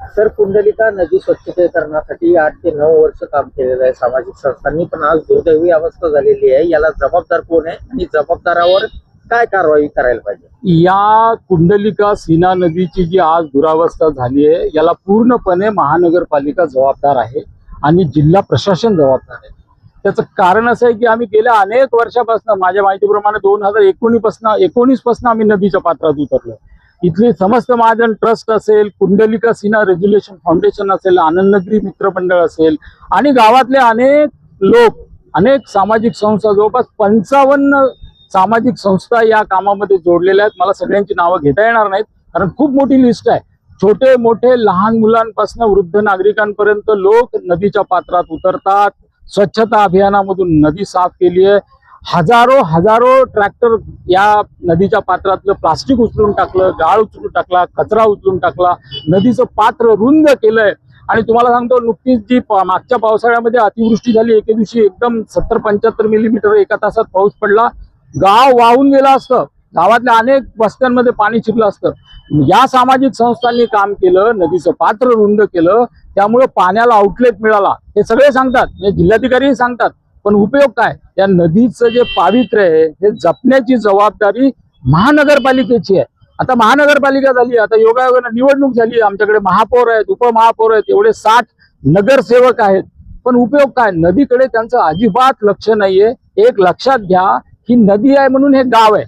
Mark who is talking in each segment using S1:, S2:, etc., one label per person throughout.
S1: Sir, Kundalika नदी स्वच्छतेकरणासाठी 8 ते 9 वर्ष काम केलेलं आहे सामाजिक संस्थांनी, पण आज दुर्दैवी अवस्था झालेली आहे. याला जबाबदार कोण आहे आणि जबाबदारावर काय कारवाई करायला पाहिजे?
S2: या कुंडलिका सीना नदीची जी आज दुरावस्था झाली आहे याला पूर्णपणे महानगरपालिका जबाबदार आहे आणि जिल्हा प्रशासन जबाबदार आहे. त्याचं कारण असं आहे की आम्ही गेल्या अनेक वर्षापासून, माझ्या माहितीप्रमाणे 2019 पासून आम्ही नदीच्या पात्रात उतरलो. इथली समस्त महाजन ट्रस्ट असेल, कुंडलिका सीना रेग्युलेशन फाउंडेशन असेल, आनंदनगरी मित्रमंडळ असेल आणि गावातले अनेक लोक, अनेक सामाजिक संस्था, जवळपास 55 सामाजिक संस्था या कामामध्ये जोडलेल्या आहेत. मला सगळ्यांची नावं घेता येणार नाहीत कारण खूप मोठी लिस्ट आहे. छोटे मोठे लहान मुलांपासून वृद्ध नागरिकांपर्यंत लोक नदीच्या पात्रात उतरतात. स्वच्छता अभियानामधून नदी साफ केली आहे. हजारो ट्रॅक्टर या नदीच्या पात्रातलं प्लास्टिक उचलून टाकलं, गाळ उचलून टाकला, कचरा उचलून टाकला, नदीचं पात्र रुंद केलंय. आणि तुम्हाला सांगतो, नुकतीच जी मागच्या पावसाळ्यामध्ये अतिवृष्टी झाली, एके दिवशी एकदम 70-75 मिलीमीटर एका तासात पाऊस पडला. गाव वाहून गेलं असतं, गावातल्या अनेक वस्त्यांमध्ये पाणी शिरलं असतं. या सामाजिक संस्थांनी काम केलं, नदीचं पात्र रुंद केलं, त्यामुळे पाण्याला आउटलेट मिळाला. हे सगळे सांगतात, जिल्हाधिकारीही सांगतात. पण उपयोग काय? या नदीचं जे पावित्र्य आहे हे जपण्याची जबाबदारी महानगरपालिकेची आहे. आता महानगरपालिका झाली, आता योगायोगाने निवडणूक झाली, आमच्याकडे महापौर आहेत, उपमहापौर आहेत, एवढे 60 नगरसेवक आहेत. पण उपयोग काय? नदीकडे त्यांचं अजिबात लक्ष नाहीये. एक लक्षात घ्या, ही नदी आहे म्हणून हे गाव आहे,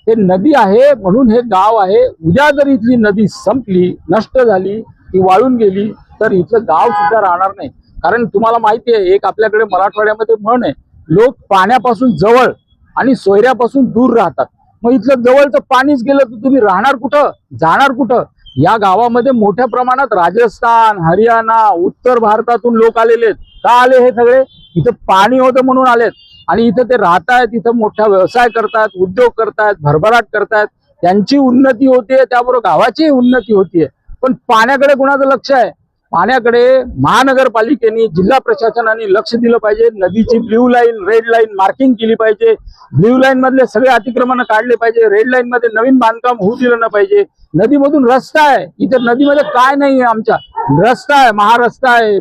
S2: हे नदी आहे म्हणून हे गाव आहे. उद्या जर इथली नदी संपली, नष्ट झाली, ती वाळून गेली तर इथलं गाव सुद्धा राहणार नाही. कारण तुम्हाला माहिती आहे, एक आपल्याकडे मराठवाड्यामध्ये म्हण आहे, लोक पाण्यापासून जवळ आणि सोयऱ्यापासून दूर राहतात. मग इथलं जवळचं पाणीच गेलं तर तुम्ही राहणार कुठं, जाणार कुठं? या गावामध्ये मोठ्या प्रमाणात राजस्थान, हरियाणा, उत्तर भारतातून लोक आलेले आहेत. का आले हे सगळे? इथं पाणी होतं म्हणून आलेत आणि इथं ते राहतायत, इथं मोठा व्यवसाय करतायत, उद्योग करतायत, भरभराट करतायत. त्यांची उन्नती होतीये, त्याबरोबर गावाची उन्नती होतीये. पण पाण्याकडे कोणाचं लक्ष आहे? पाण्याकडे महानगरपालिकेने, जिल्हा प्रशासनाने लक्ष दिलं पाहिजे. नदीची blue line, red line marking केली पाहिजे. ब्ल्यू लाईन मधले सगळे अतिक्रमण काढले पाहिजे. रेड लाईन मध्ये नवीन बांधकाम होऊ दिलं नाही पाहिजे. नदीमधून रस्ता आहे, इथे नदीमध्ये काय नाही आहे? आमच्या रस्ता आहे, महारस्ता आहे,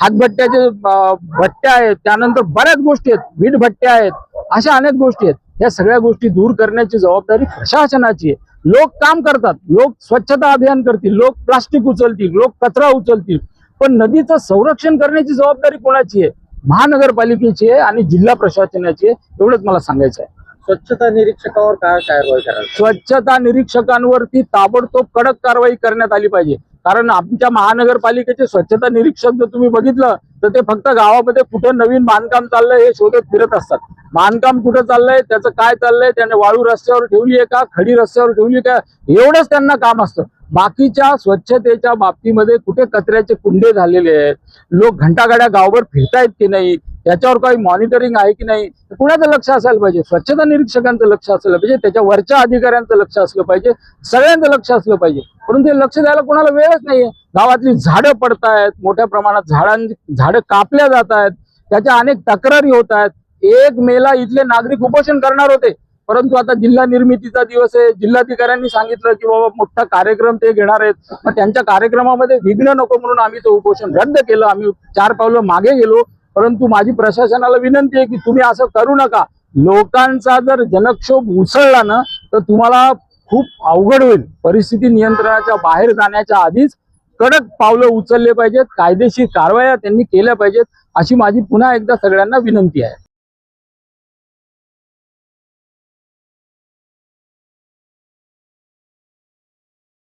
S2: हातभट्ट्याचे भट्ट्या आहेत, त्यानंतर बऱ्याच गोष्टी आहेत, वीट भट्ट्या आहेत, अशा अनेक गोष्टी आहेत. या सगळ्या गोष्टी दूर करण्याची जबाबदारी प्रशासनाची आहे. लोक काम करतात, लोक स्वच्छता अभियान करतील, लोक प्लास्टिक उचलतील, लोक कचरा उचलतील, पण नदीचं संरक्षण करण्याची जबाबदारी कोणाची आहे? महानगरपालिकेची आहे आणि जिल्हा प्रशासनाची आहे. एवढंच मला सांगायचं आहे.
S1: स्वच्छता निरीक्षकावर काय कारवाई करायला?
S2: स्वच्छता निरीक्षकांवरती ताबडतोब कडक कारवाई करण्यात आली पाहिजे. कारण आमच्या महानगरपालिकेचे स्वच्छता निरीक्षक जर तुम्ही बघितलं तर ते फक्त गावामध्ये कुठं नवीन बांधकाम चाललंय हे शोधत फिरत असतात. बांधकाम कुठं चाललंय, त्याचं काय चाललंय, त्याने वाळू रस्त्यावर ठेवली आहे का, खडी रस्त्यावर ठेवली का, एवढंच त्यांना काम असतं. बाकीच्या स्वच्छतेच्या बाबतीमध्ये कुठे कचऱ्याचे कुंडे झालेले आहेत, लोक घंटागाड्या गावभर फिरतायत की नाही, त्याच्यावर काही मॉनिटरिंग आहे की नाही, कुणाचं लक्ष असायला पाहिजे? स्वच्छता निरीक्षकांचं लक्ष असलं पाहिजे, त्याच्या वरच्या अधिकाऱ्यांचं लक्ष असलं पाहिजे, सगळ्यांचं लक्ष असलं पाहिजे. परंतु ते लक्ष द्यायला कोणाला वेळच नाहीये. गावातली झाडं पडतायत, मोठ्या प्रमाणात झाडं कापल्या जात आहेत, त्याच्या अनेक तक्रारी होत आहेत. 1 मेला इथले नागरिक उपोषण करणार होते, परंतु आता जिल्हा निर्मितीचा दिवस आहे, जिल्हाधिकाऱ्यांनी सांगितलं की बाबा मोठा कार्यक्रम ते घेणार आहेत. मग त्यांच्या कार्यक्रमामध्ये विघ्न नको म्हणून आम्ही तो उपोषण रद्द केलं. आम्ही 4 पावलं मागे गेलो. परंतु माझी प्रशासनाला विनंती आहे की तुम्ही असं करू नका. लोकांचा जर जनक्षोभ उसळला ना तर तुम्हाला खूप अवघड होईल. परिस्थिती नियंत्रणाच्या बाहेर जाण्याच्या आधीच कडक पावलं उचलले पाहिजेत, कायदेशीर कारवाया त्यांनी केल्या पाहिजेत, अशी माझी पुन्हा एकदा सगळ्यांना विनंती आहे.